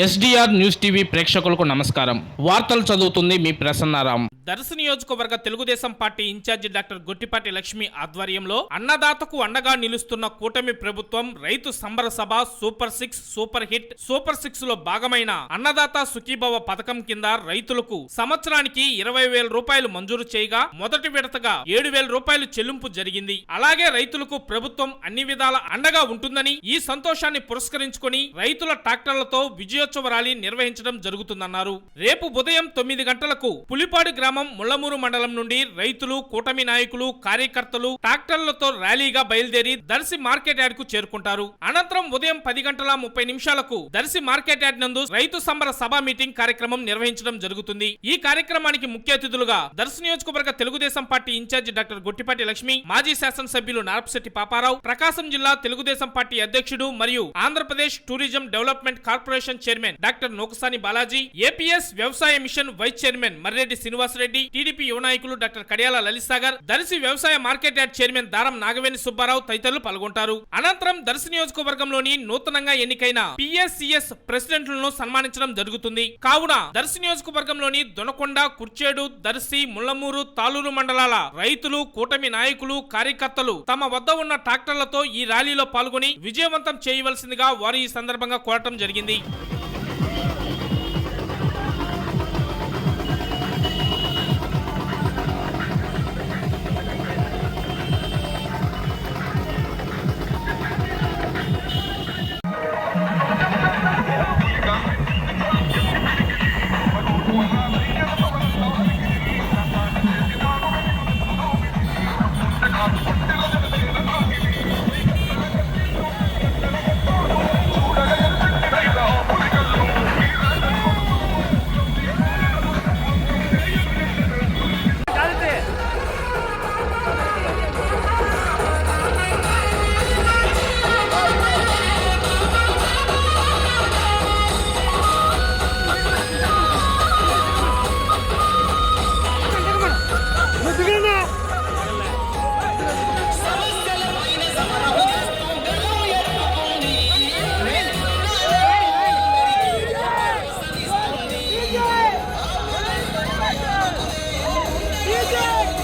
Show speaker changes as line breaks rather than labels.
SDR news TV ప్రేక్షకులకు నమస్కారం. వార్తలు చదువుతుంది మీ ప్రసన్నారాం. దర్శి నియోజకవర్గ Telugu Desam party incharge doctor Gottipati Lakshmi ఆధ్వర్యంలో అన్నదాతకు అండగా నిలుస్తున్న కూటమి ప్రభుత్వం రైతు సంబర సభ సూపర్ 6 సూపర్ హిట్ సూపర్ 6 లో భాగమైన అన్నదాత సుఖీభవ పథకం కింద రైతులకు సంవత్సరానికి 20,000 రూపాయలు మంజూరు చేయగా మొదటి విడతగా 7,000 రూపాయలు చెల్లింపు జరిగింది. అలాగే రైతులకు ప్రభుత్వం అన్ని విధాల అండగా ఉంటుందని ఈ సంతోషాన్ని పురస్కరించుకొని రైతుల ట్రాక్టర్లతో విజయోత్సవ ర్యాలీ నిర్వహించడం జరుగుతుందన్నారు. రేపు ఉదయం 9 గంటలకు పులిపాడు గ్రామం ముళ్లమూరు మండలం నుండి రైతులు, కూటమి నాయకులు, కార్యకర్తలు ట్రాక్టర్లతో ర్యాలీగా బయలుదేరి దర్శి మార్కెట్ యార్డ్ కు చేరుకుంటారు. అనంతరం ఉదయం 10:30 దర్శి మార్కెట్ యార్డ్ నందు రైతు సంబర సభ మీటింగ్ కార్యక్రమం నిర్వహించడం జరుగుతుంది. ఈ కార్యక్రమానికి ముఖ్య అతిథులుగా దర్శి నియోజకవర్గ Telugu Desam party incharge doctor Gottipati Lakshmi, మాజీ శాసనసభ్యులు నారపశెట్టి పాపారావు, ప్రకాశం జిల్లా తెలుగుదేశం పార్టీ అధ్యక్షుడు మరియు Andhra Pradesh tourism development corporation chairman doctor Nokasani Balaji, APS వ్యవసాయ mission vice chairman Marreddy Srinivasareddy, TDP యువ నాయకులు డాక్టర్ కడియాల లలిత్ సాగర్, దర్శి వ్యవసాయ మార్కెట్ యార్డ్ చైర్మన్ దారం నాగవేణి సుబ్బారావు తదితరులు పాల్గొంటారు. అనంతరం దర్శి నియోజకవర్గంలోని నూతనంగా ఎన్నికైన పిఎస్సిఎస్ ప్రెసిడెంట్లను సన్మానించడం జరుగుతుంది. కావున దర్శి నియోజకవర్గంలోని దొనకొండ, కుర్చేడు, దర్శి, ముళ్లమూరు, తాలూరు మండలాల రైతులు, కూటమి నాయకులు, కార్యకర్తలు తమ వద్ద ఉన్న ట్రాక్టర్లతో ఈ ర్యాలీలో పాల్గొని విజయవంతం చేయవలసిందిగా వారు ఈ సందర్భంగా కోరటం జరిగింది.